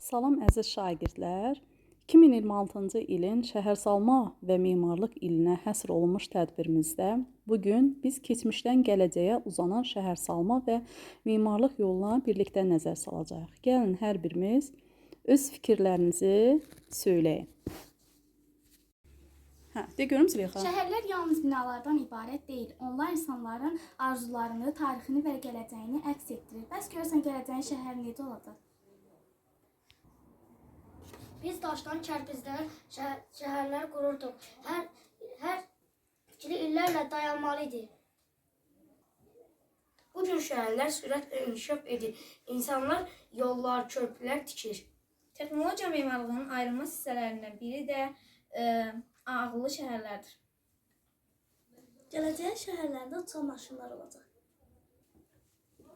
Salam əziz şagirdlər. 2026-cı ilin şəhərsalma və memarlıq ilinə həsr olunmuş tədbirimizdə bugün biz keçmişdən gələcəyə uzanan şəhərsalma və memarlıq yoluna birlikdə nəzər salacağıq. Gəlin hər birimiz öz fikirlərinizi söyləyin. De görüm Züleyxa. Şəhərlər yalnız binalardan ibarət deyil. Onlar insanların arzularını, tarixini və gələcəyini əks etdirir. Bəs görürsən gələcəyin şəhəri necə olacaq? Biz daşdan, kərpizdən şəhərlər qururduq. Hər fikri illərlə dayanmalı idi. Bugün şəhərlər sürətlə inkişaf edir. İnsanlar yollar, körpülər tikir. Texnologiya memarlığının ayrılmaz hissələrindən biri də ağıllı şəhərlərdir. Gələcəyin şəhərlərdə uçan maşınlar olacaq.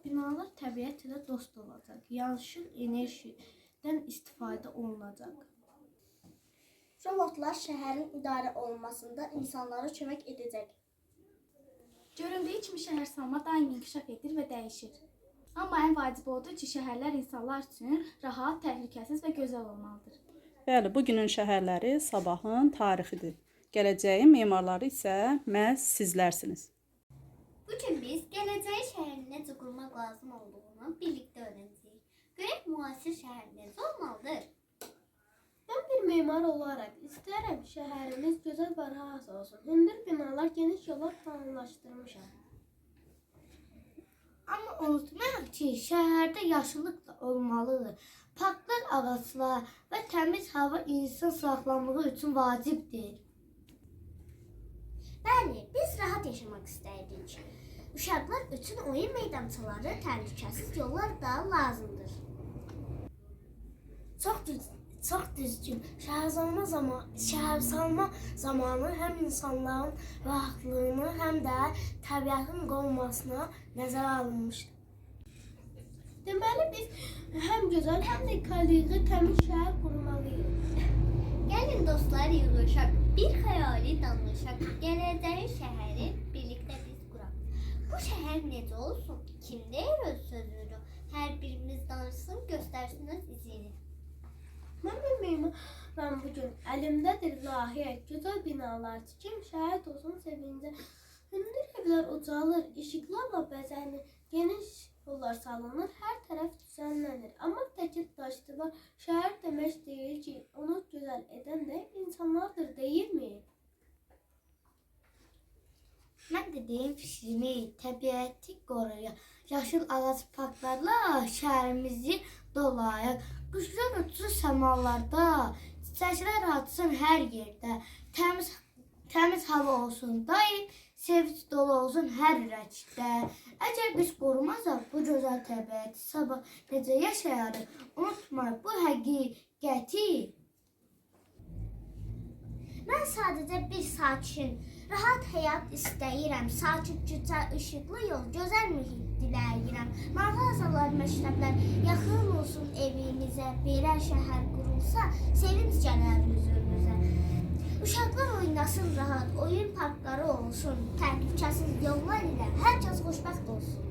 Binalar təbiət ilə dost olacaq. Yaşıl enerjidən istifadə olunacaq. Robotlar şəhərin idarə olunmasında insanlara kömək edəcək. Göründüyü kimi şəhərsalma daim inkişaf edir və dəyişir. Amma ən vacib odur ki, şəhərlər insanlar üçün rahat, təhlükəsiz və gözəl olmalıdır. Bəli, bugünün şəhərləri sabahın tarixidir. Gələcəyin memarları isə məhz sizlərsiniz. Bugün biz gələcəyi şəhərini necə qurmaq lazım olduğunu birlikdə öyrənəcəyik. Görək müasir şəhər necə olmalıdır? Mən bir memar olaraq istərəm şəhərimiz gözəl və rahat olsun. Hündür binalar, geniş yollar planlaşdırmışam. Amma unutmayaq ki, şəhərdə yaşıllıq da olmalıdır. Parklar, ağaclar və təmiz hava insan sağlamlığı üçün vacibdir. Bəli, biz rahat yaşamaq istəyirik. Uşaqlar üçün oyun meydançaları, təhlükəsiz yollar da lazımdır. Çox düzgün. Şəhərsalma zamanı həm insanların rahatlığını, həm də təbiətin qorunmasına nəzərə alınmışdır. Deməli biz həm gözəl, həm də ekoloji təmiz şəhər qurmalıyıq. Gəlin dostlar yığışaq, bir xəyali danışaq. Gələcəyin şəhəri birlikdə biz quraq. Bu şəhər necə olsun? Kim deyir öz sözünü? Hər birimiz danışsın, göstərsin öz izini. Mən bir memarım bugün. Əlimdədir layihə, gözəl binalar tikim, şəhər olsun sevincə. Hündür evlər ucalır, işıqlarla bəzənir, geniş yollar salınır, hər tərəf düzənlənir. Amma təkir daşdılar, şəhər demək deyil ki, onu gözəl edən də insanlardır, deyilmi? Mən dediyim fikrimi, təbiəti qoruyaq, yaşıl ağac parklarla şəhərimizi dolayaq. Quşlar uçsun səmalarda, çiçəklər açsın hər yerdə, təmiz hava olsun, daim sevinç dolu olsun hər ürəkdə. Əgər biz qorumazaq bu gözəl təbiəti, sabah necə yaşayarıq, unutmayaq bu həqiqəti. Mən sadəcə bir sakin, rahat həyat istəyirəm. Sakitcə, işıqlı yol, gözəl mühit diləyirəm. Mağazalar, məktəblər yaxın olsun evimizə. Belə şəhər qurulsa, sevinç gələr üzümüzə. Uşaqlar oynasın rahat, oyun parkları olsun. Təhlükəsiz yollar ilə hər kəs xoşbəxt olsun.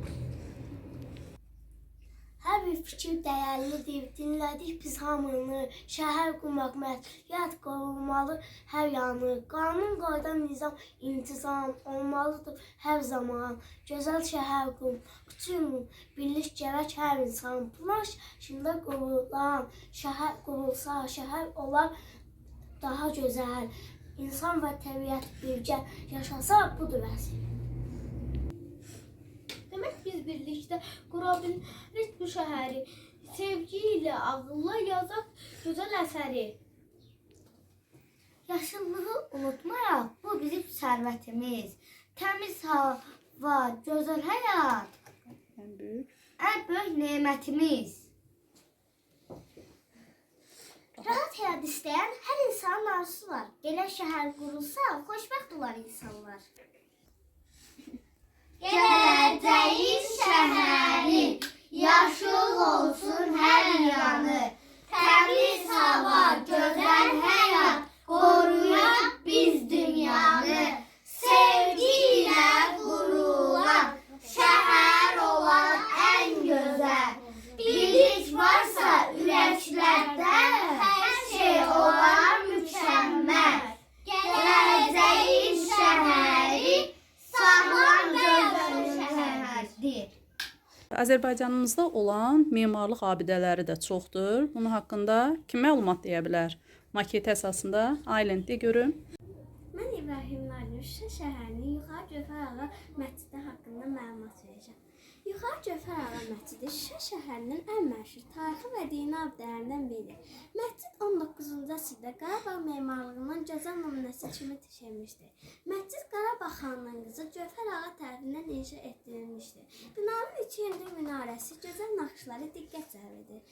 Hər bir fikir dəyərlidir, dinlədik biz hamını. Şəhər qurmaq məsuliyyət qorunmalı hər yanı. Qanun, qayda, nizam, intizam olmalıdır hər zaman. Gözəl şəhər bütün birlik gərək hər insan. Plan şəhərində qurulan şəhər qurulsa, şəhər olar daha gözəl. İnsan və təbiət birgə yaşasa budur əsl. Demək biz birlikdə qura bilirik bu şəhəri. Sevgi ilə ağılla yazaq gözəl əsəri. Yaşıllığı unutmayaq, bu bizim sərvətimiz. Təmiz hava, gözəl həyat, ən böyük nemətimiz. Rahat həyat istəyən hər insanın arzusu var. Belə şəhər qurulsa, xoşbəxt olar insanlar. Gələcəyin şəhəri, yaşıl olsun hər yanı. Təmiz hava, gözəl həyat, qoruyaq biz dünyanı. Sevgi ilə qurulan şəhər olan ən gözəl. Birlik varsa ürəklər Azərbaycanımızda olan memarlıq abidələri də çoxdur. Bunun haqqında kim məlumat deyə bilər? Maket əsasında Aylin de görüm. Mən İbrahim Nalim Şuşa şəhərinin Yuxarı Cəfər Ağa məscidi haqqında məlumat verəcəm. Yuxarı Cəfər Ağa məscidi Şuşa şəhərinin ən məşhur tarixi və dini abidələrindən biridir. Məscid 19-cu əsrdə Qarabağ memarlığının gözəl nümunəsi kimi tikilmişdir. Məscid Qarabağ xanının qızı Cəfər Ağa tərəfindən inşa etdirilmişdir. Binanın iki hündür minarəsi gözəl naxışları diqqət cəlb edir.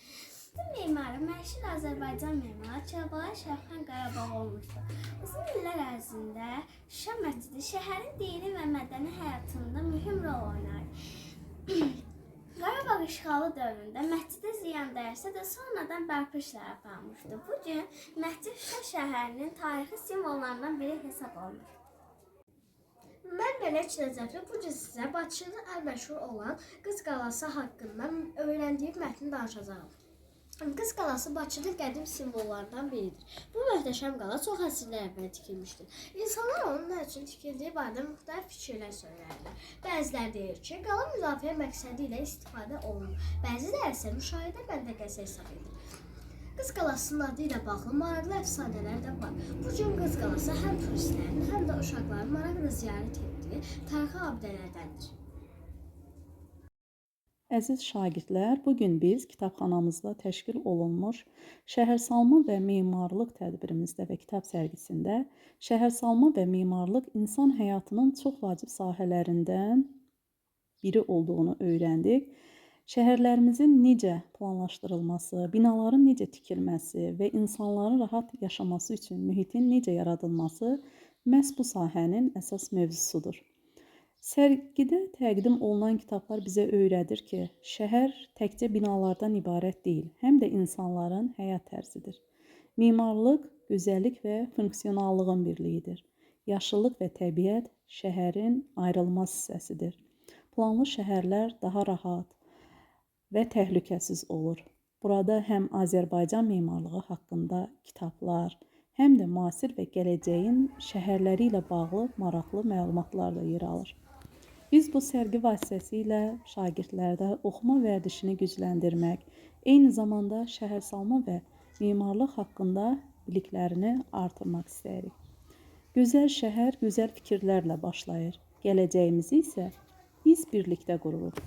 Məscidin memarı məşhur Azərbaycan memarı Kərbəlayı Şərxan Qarabağ olmuşdur. Uzun illər ərzində Şuşa məscidi şəhərin dini və mədəni həyatında mühüm rol oynayır. Qarabağ işğalı dövründə məscidə ziyan dəyirsə də sonradan bərpa işləri aparılmışdı. Bu gün məscid Şuşa şəhərinin tarixi simvollarından biri hesab olunur. Mən Mələk Nəcəfli bu gün sizə Bakının ən məşhur olan Qız Qalası haqqında öyrəndiyim mətni danışacağam. Qız Qalası Bakının qədim simvollarından biridir. Bu möhtəşəm qala çox əsrlər əvvəl tikilmişdir. İnsanlar onun nə üçün tikildiyi barədə müxtəlif fikirlər söylərlər. Bəziləri deyir ki, qala müdafiə məqsədi ilə istifadə olunur. Bəziləri isə müşahidə məntəqəsi hesab edir. Qız Qalasının adı ilə bağlı maraqlı əfsanələr də var. Bu gün Qız Qalası həm turistlərin, həm də uşaqların maraqla ziyarət etdiyi tarixi abidələrdəndir. Əziz şagirdlər, bugün biz kitabxanamızda təşkil olunmuş şəhərsalma və memarlıq tədbirimizdə və kitab sərgisində şəhərsalma və memarlıq insan həyatının çox vacib sahələrindən biri olduğunu öyrəndik. Şəhərlərimizin necə planlaşdırılması, binaların necə tikilməsi və insanların rahat yaşaması üçün mühitin necə yaradılması məhz bu sahənin əsas mövzusudur. Sərgidə təqdim olunan kitablar bizə öyrədir ki, şəhər təkcə binalardan ibarət deyil, həm də insanların həyat tərzidir. Memarlıq, gözəllik və funksionallığın birliyidir. Yaşıllıq və təbiət şəhərin ayrılmaz hissəsidir. Planlı şəhərlər daha rahat və təhlükəsiz olur. Burada həm Azərbaycan memarlığı haqqında kitablar, həm də müasir və gələcəyin şəhərləri ilə bağlı maraqlı məlumatlar da yer alır. Biz bu sərgi vasitəsilə şagirdlərdə oxuma vərdişini gücləndirmək, eyni zamanda şəhərsalma və memarlıq haqqında biliklərini artırmaq istəyirik. Gözəl şəhər gözəl fikirlərlə başlayır. Gələcəyimizi isə biz birlikdə qururuq.